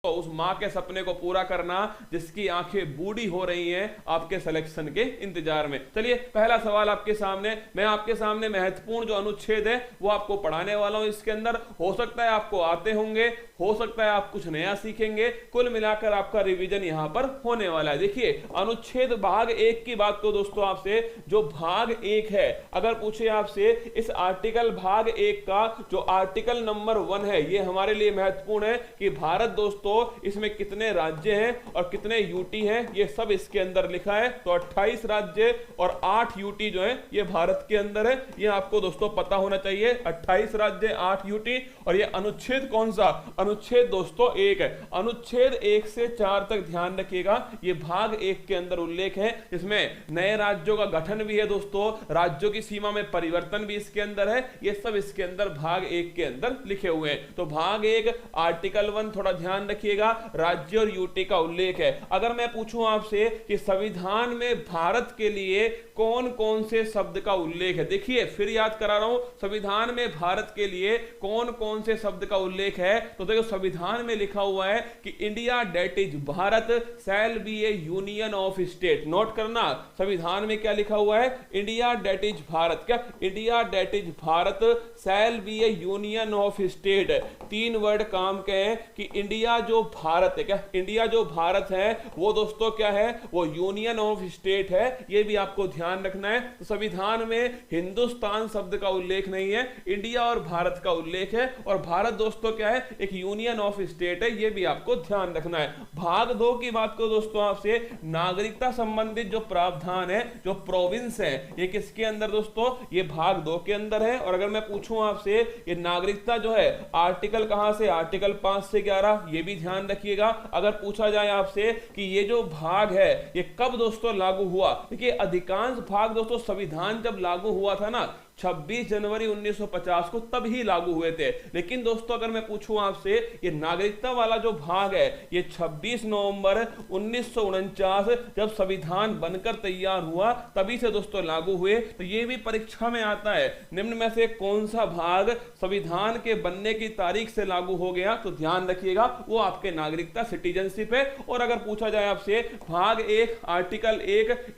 तो उस माँ के सपने को पूरा करना जिसकी आंखें बूढ़ी हो रही हैं आपके सिलेक्शन के इंतजार में। चलिए पहला सवाल आपके सामने, मैं आपके सामने महत्वपूर्ण जो अनुच्छेद है वो आपको पढ़ाने वाला हूं। इसके अंदर हो सकता है आपको आते होंगे, हो सकता है आप कुछ नया सीखेंगे, कुल मिलाकर आपका रिवीजन यहां पर होने वाला है। देखिए अनुच्छेद भाग 1 की बात को दोस्तों आपसे, जो भाग 1 है, अगर पूछे आपसे इस आर्टिकल भाग 1 का जो आर्टिकल नंबर 1 है, ये हमारे लिए महत्वपूर्ण है कि भारत दोस्तों इसमें कितने राज्य हैं और कितने यूटी हैं, ये सब इसके अंदर लिखा है। तो 28 राज्य और 8 यूटी जो है ये भारत के अंदर है, ये आपको दोस्तों पता होना चाहिए। 28 राज्य 8 यूटी, और ये अनुच्छेद कौन सा, अनुच्छेद दोस्तों 1 है। अनुच्छेद 1 से 4 तक ध्यान रखिएगा, ये भाग 1 के अंदर उल्लेख है, इसमें नए राज्यों का गठन भी है दोस्तों, राज्यों की सीमा में परिवर्तन भी इसके अंदर है, ये सब इसके अंदर भाग 1 के अंदर लिखे हुए हैं। तो भाग 1 आर्टिकल 1 थोड़ा ध्यान रखिएगा, राज्य और यूटी का उल्लेख है। अगर मैं पूछूं आपसे कि संविधान में भारत के लिए कौन कौन से शब्द का उल्लेख है, देखिए फिर याद करा रहा हूं, संविधान में भारत के लिए कौन कौन से शब्द का उल्लेख है। तो देखो संविधान में लिखा हुआ है कि India that is Bharat shall be a union of state. Note करना, संविधान में क्या लिखा हुआ है, इंडिया डेट इज भारत, क्या India that is Bharat shall be a union of state. 3 word काम के हैं कि इंडिया जो भारत है, क्या इंडिया जो भारत है वो दोस्तों क्या है, वो यूनियन ऑफ स्टेट है, ये भी आपको ध्यान रखना है। तो संविधान में हिंदुस्तान शब्द का उल्लेख नहीं है, इंडिया और भारत का उल्लेख है, और भारत दोस्तों क्या है, एक यूनियन ऑफ स्टेट है, ये भी आपको ध्यान रखना है। भाग 2 की बात को दोस्तों आपसे, नागरिकता संबंधित जो प्रावधान है, जो प्रोविंस है, ये किसके अंदर दोस्तों, ये भाग 2 के अंदर है। और अगर मैं पूछूं आपसे ये नागरिकता जो है आर्टिकल कहां से, आर्टिकल 5 से 11, ये भी ध्यान रखिएगा। अगर पूछा जाए आपसे कि ये जो भाग है ये कब दोस्तों लागू हुआ, देखिए अधिकांश भाग दोस्तों संविधान जब लागू हुआ था ना 26 जनवरी 1950 को, तब ही लागू हुए थे। लेकिन दोस्तों अगर मैं पूछूं आपसे ये नागरिकता वाला जो भाग है ये 26 नवंबर 1949 जब संविधान बनकर तैयार हुआ तभी से दोस्तों लागू हुए। तो ये भी परीक्षा में आता है, निम्न में से कौन सा भाग संविधान के बनने की तारीख से लागू हो गया, तो ध्यान रखिएगा वो आपके नागरिकता सिटीजनशिप है। और अगर पूछा जाए आपसे भाग 1 आर्टिकल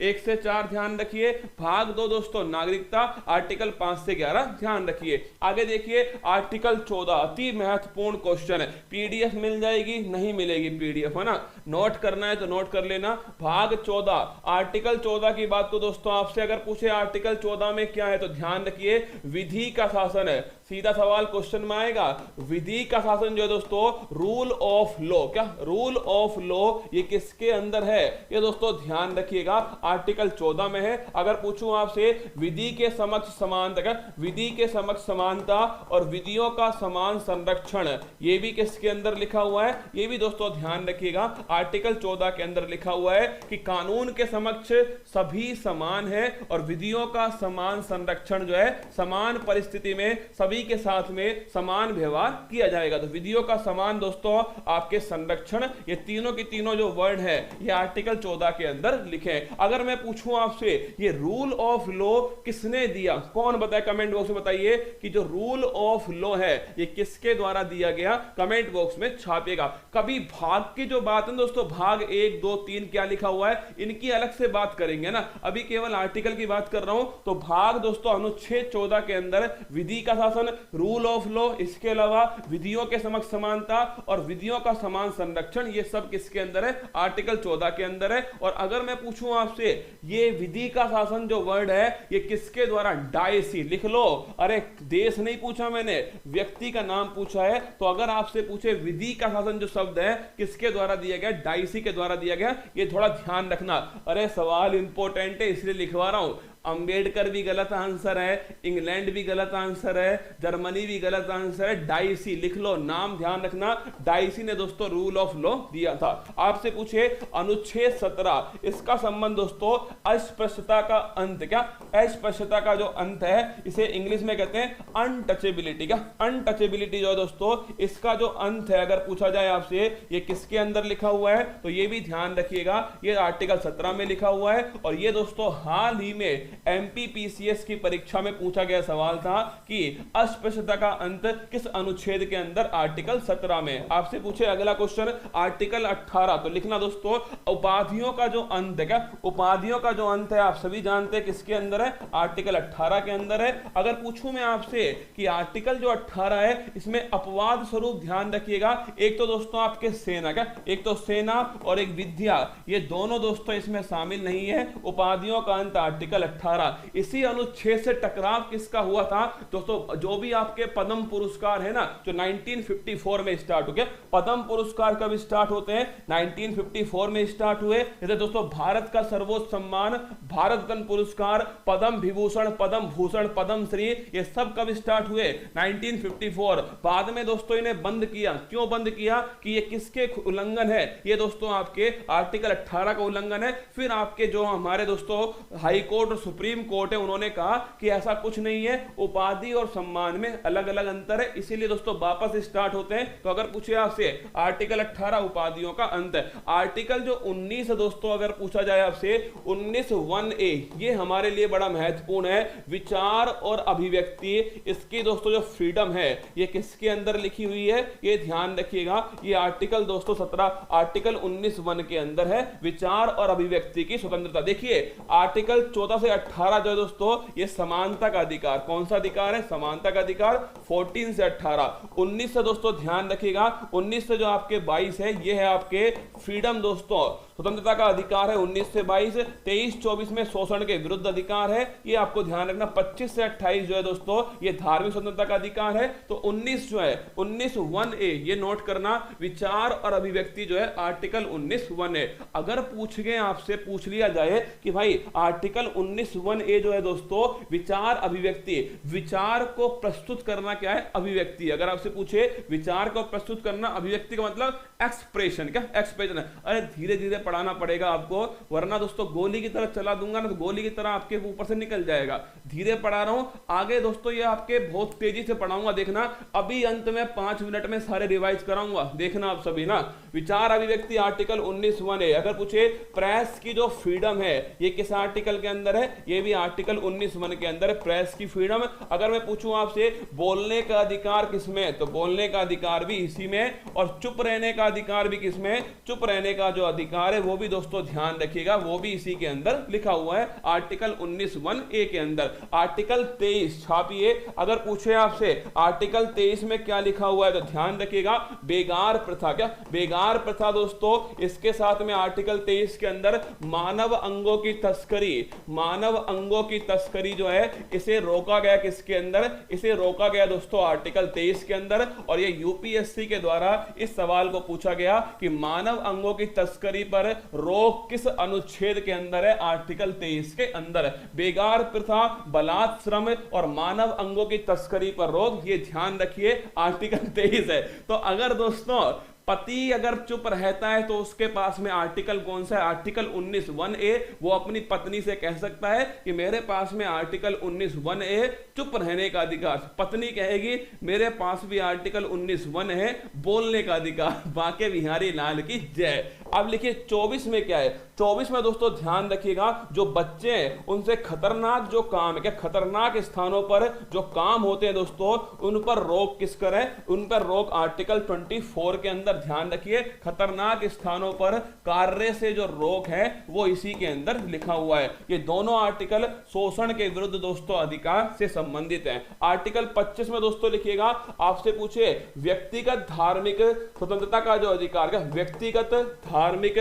1 से 4 ध्यान रखिए, भाग 2 दोस्तों नागरिकता आर्टिकल 5 से 11 ध्यान रखिए। आगे देखिए आर्टिकल 14, अति महत्वपूर्ण क्वेश्चन है, पीडीएफ मिल जाएगी, नहीं मिलेगी पीडीएफ, है ना, नोट करना है तो नोट कर लेना। भाग 14 आर्टिकल 14 की बात तो दोस्तों आपसे अगर पूछे आर्टिकल 14 में क्या है, तो ध्यान रखिए विधि का शासन है। सीधा सवाल क्वेश्चन में आएगा, विधि का शासन जो है दोस्तों, रूल ऑफ लॉ, क्या रूल ऑफ लॉ ये किसके अंदर है, ये दोस्तों ध्यान रखिएगा आर्टिकल 14 में है। अगर पूछूं आपसे विधि के समक्ष समानता, क्या विधि के समक्ष समानता और विधियों का समान संरक्षण, ये भी किसके अंदर लिखा हुआ है, ये भी दोस्तों ध्यान रखिएगा आर्टिकल 14 के अंदर लिखा हुआ है कि कानून के समक्ष सभी समान है और विधियों का समान संरक्षण जो है, समान परिस्थिति में सभी के साथ में समान व्यवहार किया जाएगा। तो विधियों का समान दोस्तों आपके संरक्षण, ये तीनों की तीनों जो वर्ड है ये आर्टिकल 14 के अंदर लिखे हैं। अगर मैं पूछूं आपसे ये रूल ऑफ लॉ किसने दिया, कौन बताए, कमेंट बॉक्स में बताइए कि जो रूल ऑफ लॉ है ये किसके द्वारा दिया गया, कमेंट बॉक्स में छापिएगा। कभी भाग की जो बात है दोस्तों, भाग 1 2 3 क्या लिखा हुआ है, इनकी अलग से बात करेंगे ना, अभी केवल आर्टिकल की बात कर रहा हूं। तो भाग दोस्तों अनुच्छेद 14 के अंदर विधि का शासन, रूल ऑफ लॉ, इसके अलावा विधियों के समक्ष समानता और विधियों का समान संरक्षण, ये सब किसके अंदर है, आर्टिकल 14 के अंदर है। और अगर मैं पूछूं आपसे ये विधि का शासन जो वर्ड है ये किसके द्वारा, डायसी लिख लो, अरे देश नहीं पूछा मैंने, व्यक्ति का नाम पूछा है। तो अगर आपसे पूछे विधि का शासन जो शब्द है किसके द्वारा दिया गया, डायसी के द्वारा दिया गया, ये थोड़ा ध्यान रखना। अरे सवाल इंपॉर्टेंट है इसलिए लिखवा रहा हूं। अंबेडकर भी गलत आंसर है, इंग्लैंड भी गलत आंसर है, जर्मनी भी गलत आंसर है, डाइसी लिख लो, नाम ध्यान रखना, डाइसी ने दोस्तों रूल ऑफ लॉ दिया था। आपसे पूछे अनुच्छेद 17, इसका संबंध दोस्तों अस्पृश्यता का अंत, क्या अस्पृश्यता का जो अंत है इसे इंग्लिश में कहते हैं अनटचेबिलिटी, क्या अनटचेबिलिटी जो है दोस्तों इसका जो अंत है, अगर पूछा जाए आपसे ये किसके अंदर लिखा हुआ है, तो ये भी ध्यान रखिएगा, ये आर्टिकल 17 में लिखा हुआ है। और ये दोस्तों हाल ही में एमपीपीसीएस की परीक्षा में पूछा गया सवाल था कि अस्पृश्यता का अंत किस अनुच्छेद के अंदर, आर्टिकल 17 में। आपसे पूछे अगला क्वेश्चन आर्टिकल 18, तो लिखना दोस्तों उपाधियों का जो अंत है, क्या उपाधियों का जो अंत है आप सभी जानते हैं किसके अंदर है, आर्टिकल 18 के अंदर है। अगर पूछूं मैं आपसे कि आर्टिकल जो 18 है इसमें अपवाद स्वरूप ध्यान रखिएगा, एक तो दोस्तों आपके सेना, क्या एक तो सेना और एक विद्या, ये दोनों दोस्तों इसमें शामिल नहीं है। उपाधियों का अंत आर्टिकल 18, इसी अनुच्छेद से टकराव किसका हुआ था दोस्तों, जो भी आपके पद्म पुरस्कार है ना जो 1954 में स्टार्ट हो गया। पद्म पुरस्कार कब स्टार्ट होते हैं, 1954 में स्टार्ट हुए। जैसे दोस्तों भारत का सर्वोच्च सम्मान भारत रत्न पुरस्कार, पद्म विभूषण, पद्म भूषण, पद्म श्री, ये सब कब स्टार्ट हुए, 1954। बाद में दोस्तों इन्हें बंद किया, क्यों बंद किया कि ये किसके उल्लंघन है, ये दोस्तों आपके आर्टिकल 18 का उल्लंघन है। फिर आपके जो हमारे दोस्तों हाई कोर्ट और सुप्रीम कोर्ट है उन्होंने कहा कि ऐसा कुछ नहीं है, उपाधि और सम्मान में अलग अलग अंतर है, इसीलिए दोस्तों वापस स्टार्ट होते हैं। तो अगर पूछे आपसे आर्टिकल 18 उपाधियों का अंत है। आर्टिकल जो 19 दोस्तों अगर पूछा जाए आपसे 19(1)(a), ये हमारे लिए बड़ा महत्वपूर्ण है, विचार और अभिव्यक्ति, इसकी दोस्तों जो फ्रीडम है ये किसके अंदर लिखी हुई है, ये ध्यान रखिएगा। ये आर्टिकल दोस्तों 17 आर्टिकल 19(1) के अंदर है, विचार और अभिव्यक्ति की स्वतंत्रता। देखिए आर्टिकल 14 से 18 जो है दोस्तों ये समानता का अधिकार, कौन सा अधिकार है, समानता का अधिकार, 14 से 18। 19 से दोस्तों ध्यान रखिएगा, 19 से जो आपके 22 है ये है आपके फ्रीडम दोस्तों, स्वतंत्रता का अधिकार है 19 से 22। 23-24 में शोषण के विरुद्ध अधिकार है, ये आपको ध्यान रखना। 25 से 28 जो है दोस्तों ये धार्मिक स्वतंत्रता का अधिकार है। तो 19 जो है 19(1)(a), ये नोट करना, विचार और अभिव्यक्ति जो है आर्टिकल 19(1)(a। अगर पूछ गए आपसे, पूछ लिया जाए कि भाई आर्टिकल 19(1)(a) जो है दोस्तों विचार अभिव्यक्ति, विचार को प्रस्तुत करना क्या है, अभिव्यक्ति। अगर आपसे पूछे विचार को प्रस्तुत करना, अभिव्यक्ति का मतलब एक्सप्रेशन, क्या एक्सप्रेशन है। अरे धीरे धीरे पढ़ाना पड़ेगा आपको, वरना दोस्तों गोली की तरह चला दूंगा ना तो गोली की तरह आपके ऊपर से निकल जाएगा। धीरे पढ़ा रहा हूं, आगे दोस्तों ये आपके बहुत तेजी से पढ़ाऊंगा, देखना। अभी अंत में 5 मिनट में सारे रिवाइज कराऊंगा, देखना आप सभी ना। विचार अभिव्यक्ति आर्टिकल 19(1)(a। अगर पूछे प्रेस की जो फ्रीडम है ये किस आर्टिकल के अंदर है, ये भी आर्टिकल 19(1) के अंदर है, प्रेस की फ्रीडम। अगर मैं पूछूं आपसे बोलने का अधिकार किसमें, तो बोलने का अधिकार भी इसी में, और चुप रहने का अधिकार भी किसमें, चुप रहने का जो अधिकार है वो भी दोस्तों ध्यान रखिएगा, वो भी इसी के अंदर लिखा हुआ है आर्टिकल 19(1)(a) के अंदर। आर्टिकल 23 छापिए, अगर पूछे आपसे आर्टिकल 23 में क्या लिखा हुआ है तो ध्यान रखिएगा, बेगार प्रथा। क्या बेगार प्रथा दोस्तों, इसके साथ में आर्टिकल 23 के अंदर मानव अंगों की तस्करी, मानव अंगों की तस्करी जो है इसे रोका गया, किसके अंदर, इसे रोका गया दोस्तों आर्टिकल 23 के अंदर। और ये यूपीएससी के द्वारा इस सवाल को पूछा गया कि मानव अंगों की तस्करी पर रोक किस अनुच्छेद के अंदर है, आर्टिकल 23 के अंदर है। बेगार प्रथा, बलात् श्रम और मानव अंगों की तस्करी पर रोक, ये ध्यान रखिए आर्टिकल 23 है। तो अगर दोस्तों पति अगर चुप रहता है तो उसके पास में आर्टिकल कौन सा है, आर्टिकल 19(1)(a। वो अपनी पत्नी से कह सकता है कि मेरे पास में आर्टिकल 19(1)(a चुप रहने का अधिकार। पत्नी कहेगी मेरे पास भी आर्टिकल 19(1) है बोलने का अधिकार। बांके बिहारी लाल की जय। अब लिखिए 24 में क्या है, 24 में दोस्तों ध्यान रखिएगा, जो बच्चे हैं उनसे खतरनाक जो काम है, क्या खतरनाक स्थानों पर जो काम होते हैं दोस्तों उन पर रोक किस करें, उन पर रोक आर्टिकल 24 के अंदर ध्यान रखिए। खतरनाक स्थानों पर कार्य से जो रोक है वो इसी के अंदर लिखा हुआ है। ये दोनों आर्टिकल शोषण के विरुद्ध दोस्तों अधिकार से संबंधित हैं। आर्टिकल 25 में दोस्तों लिखिएगा, आपसे पूछे व्यक्तिगत धार्मिक स्वतंत्रता का जो अधिकार है, व्यक्तिगत धार्मिक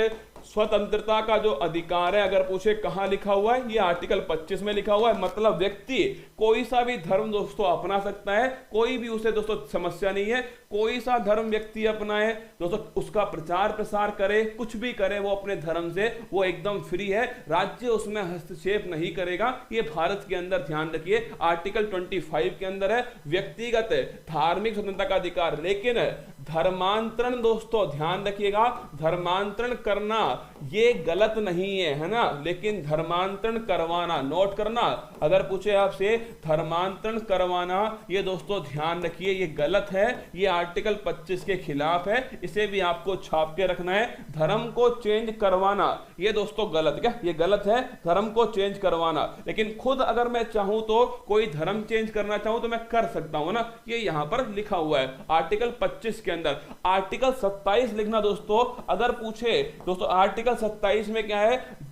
स्वतंत्रता का जो अधिकार है, अगर पूछे कहां लिखा हुआ है, ये आर्टिकल 25 में लिखा हुआ है। मतलब व्यक्ति कोई सा भी धर्म दोस्तों अपना सकता है, कोई भी उसे दोस्तों समस्या नहीं है, कोई सा धर्म व्यक्ति अपनाए दोस्तों, उसका प्रचार प्रसार करे, कुछ भी करे वो अपने धर्म से, वो एकदम फ्री है, राज्य उसमें हस्तक्षेप नहीं करेगा। ये भारत के अंदर ध्यान रखिए आर्टिकल 25 के अंदर है व्यक्तिगत धार्मिक स्वतंत्रता का अधिकार। लेकिन धर्मांतरण दोस्तों ध्यान रखिएगा, धर्मांतरण करना ये गलत नहीं है ना, लेकिन धर्मांतरण करवाना, नोट करना, अगर पूछे आपसे धर्मांतरण करवाना, ये दोस्तों ध्यान रखिए ये गलत है, ये आर्टिकल 25 के खिलाफ है, इसे भी आपको छाप के रखना है। धर्म को चेंज करवाना ये दोस्तों गलत, क्या ये गलत है धर्म को चेंज करवाना, लेकिन खुद अगर मैं चाहूं तो कोई धर्म चेंज करना चाहूं तो मैं कर सकता हूं ना, ये यहां पर लिखा हुआ है आर्टिकल 25 के अंदर। आर्टिकल 27 लिखना दोस्तों, अगर पूछे दोस्तों आर्टिकल 27 में क्या है,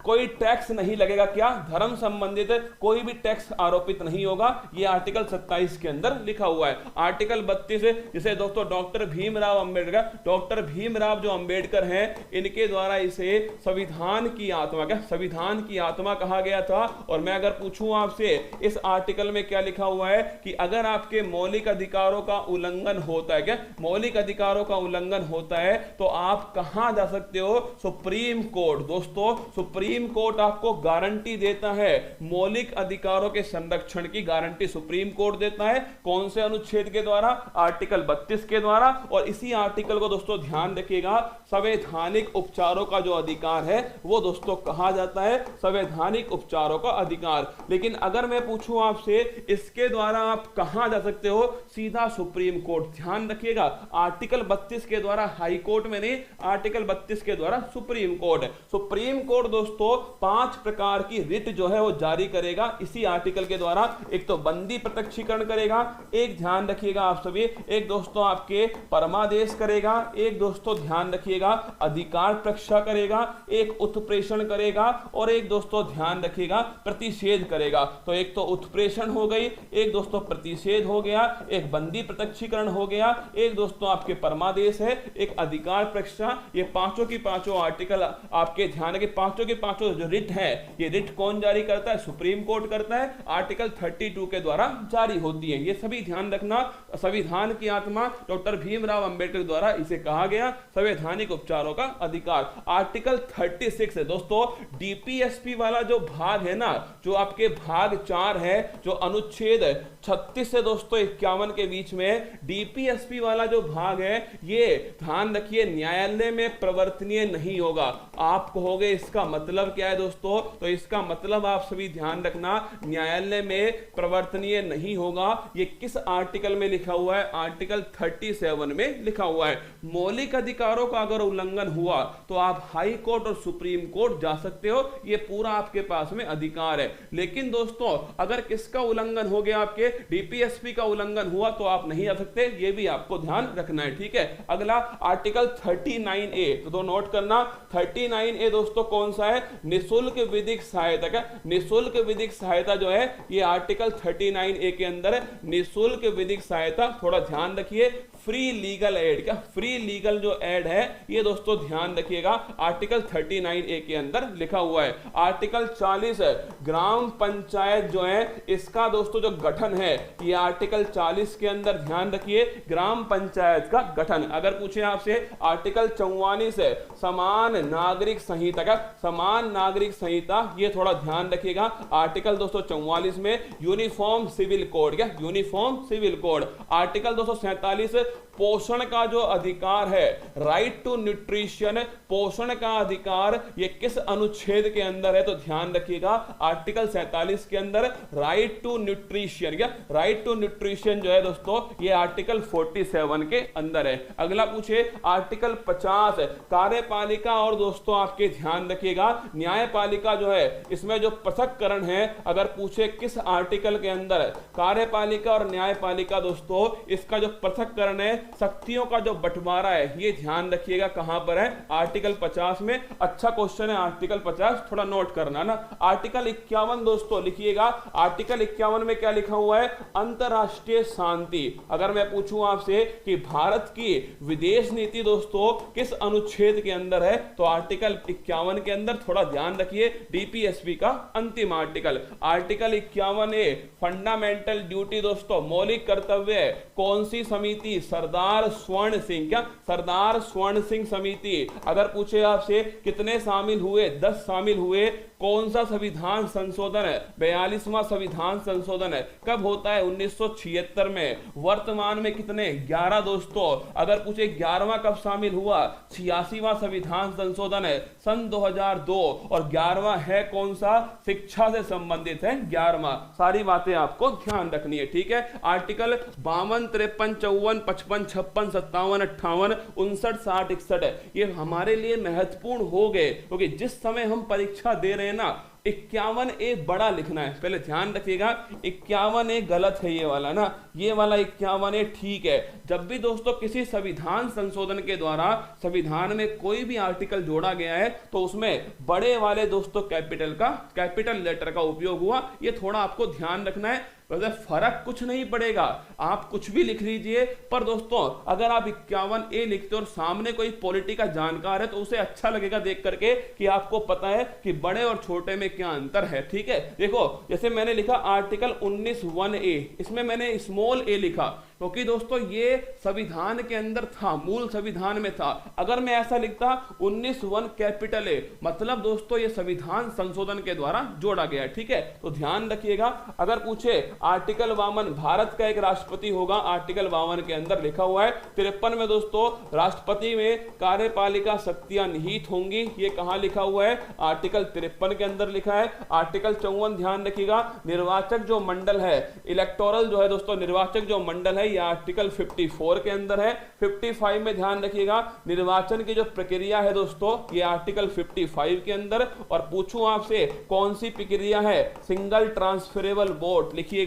कोई टैक्स नहीं लगेगा, क्या धर्म संबंधित कोई भी टैक्स आरोपित नहीं होगा, ये आर्टिकल 27 के अंदर लिखा हुआ है। आर्टिकल 32 जिसे दोस्तों डॉक्टर भीमराव अंबेडकर, डॉक्टर भीमराव जो अंबेडकर हैं, इनके द्वारा इसे संविधान की आत्मा, क्या संविधान की आत्मा कहा गया था। और मैं अगर पूछूं आपसे इस आर्टिकल में क्या लिखा हुआ है कि अगर आपके मौलिक अधिकारों का उल्लंघन होता है, क्या मौलिक अधिकारों का उल्लंघन होता है तो आप कहां जा सकते हो, सुप्रीम कोर्ट। दोस्तों सुप्रीम कोर्ट आपको गारंटी देता है, मौलिक अधिकारों के संरक्षण की गारंटी सुप्रीम कोर्ट देता है। कौन से अनुच्छेद के द्वारा, आर्टिकल 32 के द्वारा। और इसी आर्टिकल को दोस्तों ध्यान रखिएगा, संवैधानिक उपचारों का जो अधिकार है वो दोस्तों कहा जाता है संवैधानिक उपचारों का अधिकार। लेकिन अगर मैं पूछूं आपसे इसके द्वारा आप कहां जा सकते हो, सीधा सुप्रीम कोर्ट। ध्यान रखिएगा आर्टिकल 32 के द्वारा हाई कोर्ट में नहीं, आर्टिकल 32 के द्वारा सुप्रीम कोर्ट है। सुप्रीम कोर्ट दोस्तों 5 प्रकार की रिट जो है वो जारी करेगा इसी आर्टिकल के द्वारा। एक तो बंदी प्रत्यक्षीकरण करेगा, एक ध्यान रखिएगा आप सभी, एक दोस्तों आपके परमादेश करेगा, एक दोस्तों ध्यान रखिएगा अधिकार प्रक्षा करेगा, एक उत्प्रेषण करेगा और एक दोस्तों ध्यान रखिएगा प्रतिषेध करेगा। तो एक तो उत्प्रेषण हो गई, एक दोस्तों प्रतिषेध हो गया, एक बंदी प्रत्यक्षीकरण हो गया, एक दोस्तों आपके परमादेश है, एक अधिकार प्रक्षा। ये पांचों की पांचों आर्टिकल आपके ध्यान के पांचों के पांचों जो रिट है, ये रिट कौन जारी करता है, सुप्रीम कोर्ट करता है, आर्टिकल 32 के द्वारा जारी होती है। ये सभी ध्यान रखना, संविधान की आत्मा डॉक्टर भीमराव अंबेडकर द्वारा इसे कहा गया संवैधानिक उपचारों का अधिकार। आर्टिकल 36 है दोस्तों, डीपीएसपी वाला जो भाग है ना, जो आपके भाग 4 है, जो अनुच्छेद 36 से दोस्तों 51 के बीच में डीपीएसपी वाला जो भाग है, ये ध्यान रखिए न्यायालय में प्रवर्तनीय नहीं होगा। आप कहोगे इसका मतलब क्या है दोस्तों, तो इसका मतलब आप सभी ध्यान रखना, न्यायालय में प्रवर्तनीय नहीं होगा। ये किस आर्टिकल में लिखा हुआ है, आर्टिकल 37 में लिखा हुआ है। मौलिक अधिकारों का अगर उल्लंघन हुआ तो आप हाई कोर्ट और सुप्रीम कोर्ट जा सकते हो, ये पूरा आपके पास में अधिकार है। लेकिन दोस्तों अगर किसका उल्लंघन हो गया, आपके डीपीएसपी का उल्लंघन हुआ तो आप नहीं जा सकते, ये भी आपको ध्यान रखना है, ठीक है। अगला आर्टिकल 39A, तो नोट करना 39A दोस्तों कौन सा है, निशुल्क विधिक सहायता। क्या निशुल्क विधिक सहायता जो है ये आर्टिकल 39A के अंदर है, निशुल्क विधिक सहायता। थोड़ा ध्यान रखिए, फ्री लीगल एड, क्या फ्री लीगल जो एड है ये दोस्तों ध्यान रखिएगा आर्टिकल 39A के अंदर लिखा हुआ है। आर्टिकल 40 है, ग्राम पंचायत जो है इसका दोस्तों जो गठन है, ये आर्टिकल 40 के अंदर ध्यान रखिए ग्राम पंचायत का गठन। अगर पूछे आपसे आर्टिकल 44 है, समान नागरिक संहिता। क्या समान नागरिक संहिता, ये थोड़ा ध्यान रखिएगा आर्टिकल 244 में यूनिफॉर्म सिविल कोड। क्या यूनिफॉर्म सिविल कोड। आर्टिकल 247 पोषण का जो अधिकार है, राइट टू न्यूट्रिशन, पोषण का अधिकार, ये किस अनुच्छेद के अंदर है, तो ध्यान रखिएगा आर्टिकल 47 के अंदर राइट टू न्यूट्रिशन। क्या राइट टू न्यूट्रिशन जो है दोस्तों ये आर्टिकल 47 के अंदर है। अगला पूछे आर्टिकल 50 कार्यपालिका, और दोस्तों आपके ध्यान रखिएगा न्यायपालिका जो है इसमें जो पृथक्करण है, अगर पूछे किस आर्टिकल के अंदर है, कार्यपालिका और न्यायपालिका दोस्तों इसका जो पृथक्करण है, शक्तियों का जो बंटवारा है, ये ध्यान रखिएगा कहां पर है, आर्टिकल 50 में। अच्छा क्वेश्चन है आर्टिकल 50, थोड़ा नोट करना ना। आर्टिकल 51 दोस्तों लिखिएगा, आर्टिकल 51 में क्या लिखा हुआ है, अंतरराष्ट्रीय शांति। अगर मैं पूछूं आपसे कि भारत की विदेश नीति दोस्तों किस अनुच्छेद के अंदर है, तो आर्टिकल 51 के अंदर थोड़ा ध्यान रखिए, डीपीएसपी का अंतिम article, article 51A, fundamental duty दोस्तों, मौलिक कर्तव्य, कौन सी समिति? सरदार स्वर्ण सिंह, क्या सरदार स्वर्ण सिंह समिति। अगर पूछे आपसे कितने शामिल हुए, 10 शामिल हुए। कौन सा संविधान संशोधन है? 42वां संविधान संशोधन है। कब होता है? 1976 में। वर्तमान में कितने? 11 दोस्तों। अगर पूछे 11वां कब शामिल हुआ? 86वां संविधान संशोधन है सन 2002। और 11वां है कौन सा? शिक्षा से संबंधित है 11वां। सारी बातें आपको ध्यान रखनी है, ठीक है। आर्टिकल 52, 53, 54, 55, 56, 57, 58, 59, 60, 61 है। ये हमारे लिए महत्वपूर्ण हो गए क्योंकि जिस समय हम परीक्षा दे रहे हैं ना, 51A बड़ा लिखना है। पहले ध्यान रखिएगा, 51A गलत है ये वाला ना, ये वाला 51A ठीक है। जब भी दोस्तों किसी संविधान संशोधन के द्वारा संविधान में कोई भी आर्टिकल जोड़ा गया है तो उसमें बड़े वाले दोस्तों कैपिटल लेटर का उपयोग हुआ। ये थोड़ा आपको ध्यान रखना है। वैसे फर्क कुछ नहीं पड़ेगा, आप कुछ भी लिख लीजिए, पर दोस्तों अगर आप 51A लिखते हो और सामने कोई पॉलिटी का जानकार है तो उसे अच्छा लगेगा देख करके कि आपको पता है कि बड़े और छोटे में क्या अंतर है, ठीक है। देखो जैसे मैंने लिखा आर्टिकल 19(1)A, इसमें मैंने स्मॉल a लिखा क्योंकि दोस्तों ये संविधान के अंदर था, मूल संविधान में था। अगर मैं ऐसा लिखता 19(1) कैपिटल A, मतलब दोस्तों ये संविधान संशोधन के द्वारा जोड़ा गया है, ठीक है। तो ध्यान रखिएगा। अगर पूछे आर्टिकल 52, भारत का एक राष्ट्रपति होगा, आर्टिकल 52 के अंदर लिखा हुआ है। 53 में दोस्तों राष्ट्रपति में कार्यपालिका शक्तियां निहित होंगी, ये कहां लिखा हुआ है? आर्टिकल 53 के अंदर लिखा है। आर्टिकल 54 ध्यान रखिएगा, निर्वाचक जो मंडल है, इलेक्टोरल जो है दोस्तों, निर्वाचक जो मंडल है, ये आर्टिकल 54 के अंदर है। 55 में ध्यान रखिएगा, निर्वाचन की जो प्रक्रिया है दोस्तों, ये आर्टिकल 55 के अंदर। और पूछूं आपसे कौन सी प्रक्रिया है? सिंगल ट्रांसफरेबल वोट, लिखिएगा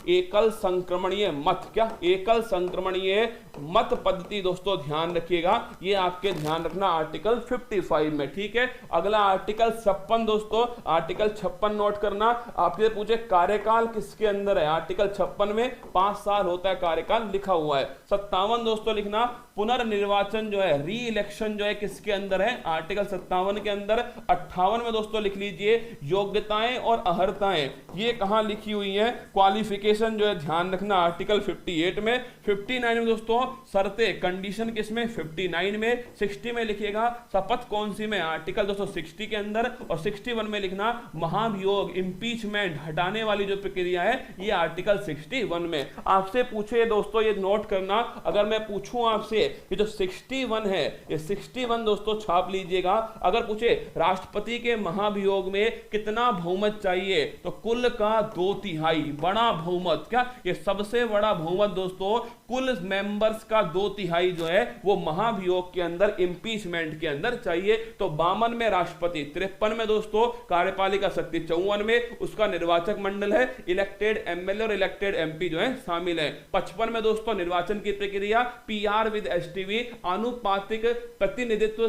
एकल संक्रमणीय मत, क्या एकल संक्रमणीय मत पद्धति दोस्तों, ध्यान रखिएगा, ये आपके ध्यान रखना आर्टिकल 55 में, ठीक है। अगला आर्टिकल 56 दोस्तों, आर्टिकल 56 नोट करना। आपसे पूछे कार्यकाल किसके अंदर है? आर्टिकल 56 में 5 साल होता है कार्यकाल, लिखा हुआ है। 57 दोस्तों लिखना, पुनर्निर्वाचन जो है, री इलेक्शन जो है, किसके अंदर है? आर्टिकल 57 के अंदर। 58 में दोस्तों लिख लीजिए योग्यताएं और अर्हताएं, ये कहां लिखी हुई है? क्वालिफिकेशन जो है, ध्यान रखना आर्टिकल 58 में। 59 में दोस्तों शर्तें, कंडीशन किसमें? 59 में। 60 में लिखिएगा शपथ कौन सी में? आर्टिकल दोस्तों 60 के अंदर। और 61 में लिखना महाभियोग, इंपीचमेंट, हटाने वाली जो प्रक्रिया है, ये आर्टिकल 61 में। आपसे पूछे दोस्तों, ये नोट करना, अगर मैं पूछूं आपसे कि जो 61 है, ये 61 दोस्तों छाप लीजिएगा। अगर पूछे राष्ट्रपति के महाभियोग में कितना बहुमत चाहिए, तो कुल का 2/3 बड़ा बहुमत, क्या ये सबसे बड़ा बहुमत दोस्तों, कुल मेंबर्स का 2/3 जो है वो महाभियोग के अंदर, इंपीचमेंट के अंदर चाहिए। तो 52 में राष्ट्रपति, 53 में दोस्तों कार्यपालिका शक्ति, 54 में उसका निर्वाचक मंडल है, इलेक्टेड एमएलए और इलेक्टेड एमपी जो है शामिल है। 55 में दोस्तों निर्वाचन की प्रक्रिया, पीआर विद एसटीवी, आनुपातिक प्रतिनिधित्व,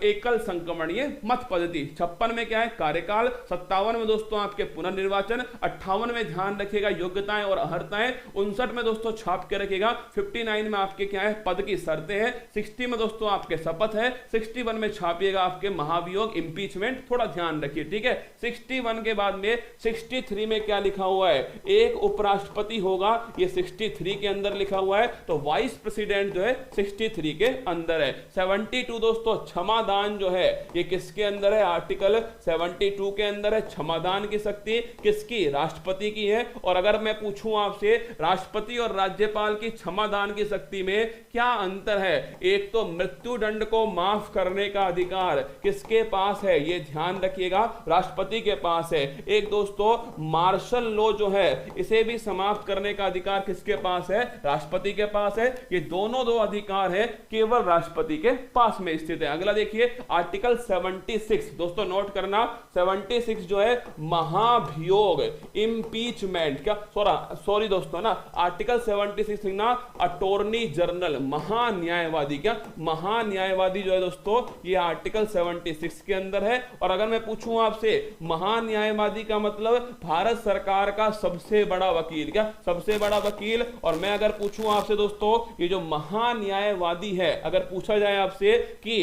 एकल संक्रमणीय मत पद्धति। 56 में क्या है? कार्यकाल। 57 में दोस्तों आपके पुनर्निर्वाचन। 58 में ध्यान रखिएगा योग्यताएं और अर्हताएं। 59 में दोस्तों छाप के रखिएगा। 59 में आपके क्या है? पद की शर्तें हैं। 60 में दोस्तों आपके शपथ है। 61 में छापिएगा आपके महाभियोग, इंपीचमेंट, थोड़ा ध्यान रखिए, ठीक है। 61 के बाद में 63 में क्या लिखा हुआ है? एक उपराष्ट्रपति होगा, ये 63 के अंदर लिखा हुआ है। तो वाइस प्रेसिडेंट जो है 63 के अंदर है। 72 दोस्तों क्षमादान जो है, ये किसके अंदर है? आर्टिकल 72 के अंदर है। क्षमादान की शक्ति किसकी? राष्ट्रपति की है। और अगर मैं पूछूं आपसे राष्ट्रपति और राज्यपाल की क्षमादान की शक्ति में क्या अंतर है? एक तो मृत्यु दंड को माफ करने का अधिकार किसके पास है? ये ध्यान रखिएगा, राष्ट्रपति के पास है। एक दोस्तों मार्शल लॉ जो है, इसे भी समाप्त करने का अधिकार किसके पास है? राष्ट्रपति के पास है। ये दोनों दो अधिकार है केवल राष्ट्रपति के पास में स्थित है। अगला देखिए आर्टिकल 76 दोस्तों नोट करना। 76 जो है महाभियोग, इंपीचमेंट, क्या सॉरी दोस्तों ना, आर्टिकल 76 लिखना अटॉर्नी जनरल, महान्यायवादी, क्या महान्यायवादी जो है दोस्तों, ये आर्टिकल 76 के अंदर है। और अगर मैं पूछूं आपसे महान्यायवादी का मतलब भारत सरकार का सबसे बड़ा वकील, क्या सबसे बड़ा वकील। और मैं अगर पूछूं आपसे दोस्तों, ये जो महान्यायवादी है, अगर पूछा जाए आपसे कि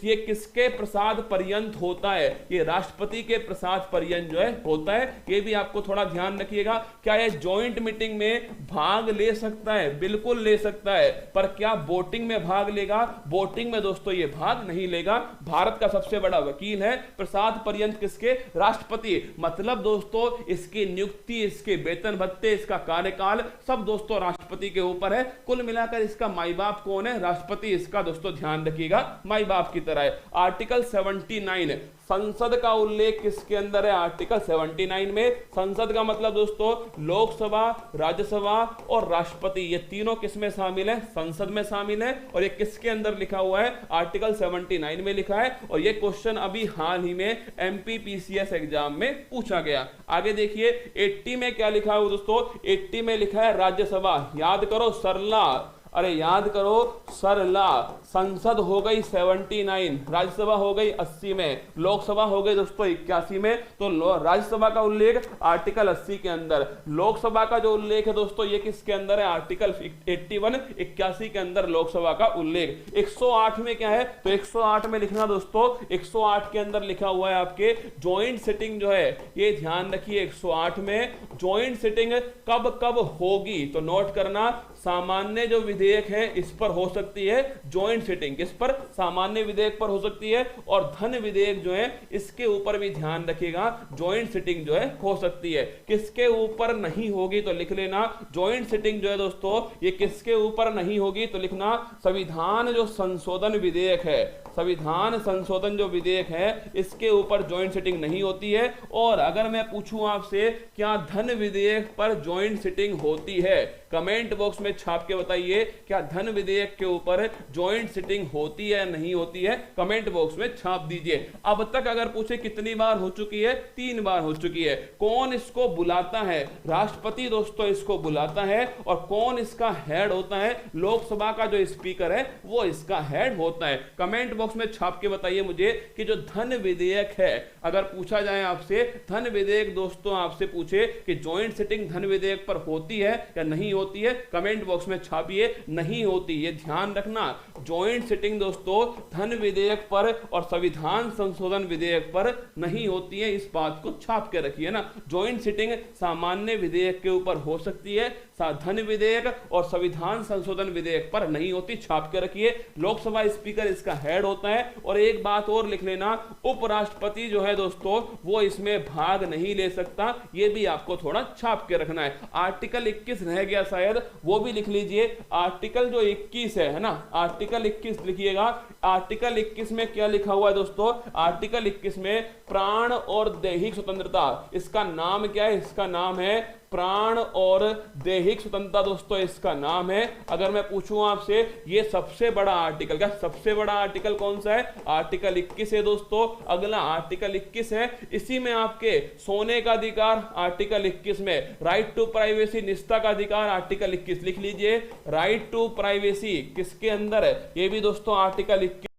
ये किसके प्रसाद पर्यंत होता है, ये राष्ट्रपति के प्रसाद पर्यंत जो है होता है। ये भी आपको थोड़ा ध्यान रखिएगा। क्या ये जॉइंट मीटिंग में भाग ले सकता है? बिल्कुल ले सकता है, पर क्या वोटिंग में भाग लेगा? वोटिंग में दोस्तों ये भाग नहीं लेगा। भारत का सबसे बड़ा वकील है, प्रसाद पर्यंत किसके? राष्ट्रपति। मतलब दोस्तों इसकी नियुक्ति, इसके वेतन भत्ते, इसका कार्यकाल सब दोस्तों राष्ट्रपति के ऊपर है। कुल मिलाकर इसका माई बाप कौन है? राष्ट्रपति। इसका दोस्तों ध्यान रखिएगा, माई बाप की तरह है। आर्टिकल 79 संसद का उल्लेख किसके अंदर है? आर्टिकल 79 में। संसद का मतलब दोस्तों लोकसभा, राज्यसभा और राष्ट्रपति, ये तीनों किसमें शामिल है? संसद में शामिल है। और ये किसके अंदर लिखा हुआ है? आर्टिकल 79 में लिखा है। और ये क्वेश्चन अभी हाल ही में एमपीपीसीएस एग्जाम में पूछा गया। आगे देखिए 80 में क्या लिखा है दोस्तों? 80 में लिखा है राज्यसभा। याद करो सरला, अरे याद करो सरला। संसद हो गई 79, राज्यसभा हो गई 80 में, लोकसभा हो गई दोस्तों 81 में। तो राज्यसभा का उल्लेख आर्टिकल 80 के अंदर, लोकसभा का जो उल्लेख है दोस्तों ये किसके अंदर है? आर्टिकल 81, 81 के अंदर लोकसभा का उल्लेख। 108 में क्या है? तो 108 में लिखना दोस्तों, 108 के अंदर लिखा हुआ है आपके ज्वाइंट सिटिंग जो है, ये ध्यान रखिए 108 में ज्वाइंट सिटिंग कब कब होगी? तो नोट करना, सामान्य जो विधेयक है इस पर हो सकती है ज्वाइंट सिटिंग, किस पर? सामान्य विधेयक पर हो सकती है। और धन विधेयक जो है इसके ऊपर भी ध्यान रखिएगा, ज्वाइंट सिटिंग जो है हो सकती है। किसके ऊपर नहीं होगी? तो लिख लेना ज्वाइंट सिटिंग जो है दोस्तों ये किसके ऊपर नहीं होगी? तो लिखना संविधान जो संशोधन विधेयक है, संविधान संशोधन जो विधेयक है इसके ऊपर ज्वाइंट सिटिंग नहीं होती है। और अगर मैं पूछूं आपसे क्या धन विधेयक पर ज्वाइंट सिटिंग होती है? कमेंट बॉक्स में छाप के बताइए, क्या धन विधेयक के ऊपर ज्वाइंट सिटिंग होती है नहीं होती है? कमेंट बॉक्स में छाप दीजिए। अब तक अगर पूछे कितनी बार हो चुकी है? 3 बार हो चुकी है। कौन इसको बुलाता है? राष्ट्रपति दोस्तों इसको बुलाता है। और कौन इसका हेड होता है? लोकसभा का जो स्पीकर है वो इसका हेड होता है। कमेंट बॉक्स में छाप के बताइए मुझे कि जो धन विधेयक है, अगर पूछा जाए आपसे धन विधेयक दोस्तों आपसे पूछे कि ज्वाइंट सिटिंग धन विधेयक पर होती है या नहीं होती है, कमेंट बॉक्स में छापिए नहीं होती। ये ध्यान रखना, ज्वाइंट सिटिंग दोस्तों धन विधेयक पर और संविधान संशोधन विधेयक पर नहीं होती है। इस बात को छाप के रखिए ना। ज्वाइंट सिटिंग सामान्य विधेयक के ऊपर हो सकती है, धन विधेयक और संविधान संशोधन विधेयक पर नहीं होती। छाप के रखिए। लोकसभा स्पीकर इसका हेड होता है। और एक बात और लिख लेना, उपराष्ट्रपति जो है दोस्तों वो इसमें भाग नहीं ले सकता। ये भी आपको थोड़ा छाप के रखना है। आर्टिकल 21 रह गया शायद, वो भी लिख लीजिए। आर्टिकल जो 21 है ना, आर्टिकल 21 लिखिएगा। आर्टिकल 21 में क्या लिखा हुआ है दोस्तों? आर्टिकल 21 में प्राण और दैहिक स्वतंत्रता, इसका नाम क्या है? इसका नाम है प्राण और दैहिक स्वतंत्रता दोस्तों, इसका नाम है। अगर मैं पूछूं आपसे ये सबसे बड़ा आर्टिकल, क्या सबसे बड़ा आर्टिकल कौन सा है? आर्टिकल 21 है दोस्तों। अगला आर्टिकल 21 है, इसी में आपके सोने का अधिकार आर्टिकल 21 में, राइट टू प्राइवेसी निष्ठा का अधिकार आर्टिकल 21 लिख लीजिए। राइट टू प्राइवेसी किसके अंदर है? ये भी दोस्तों आर्टिकल 21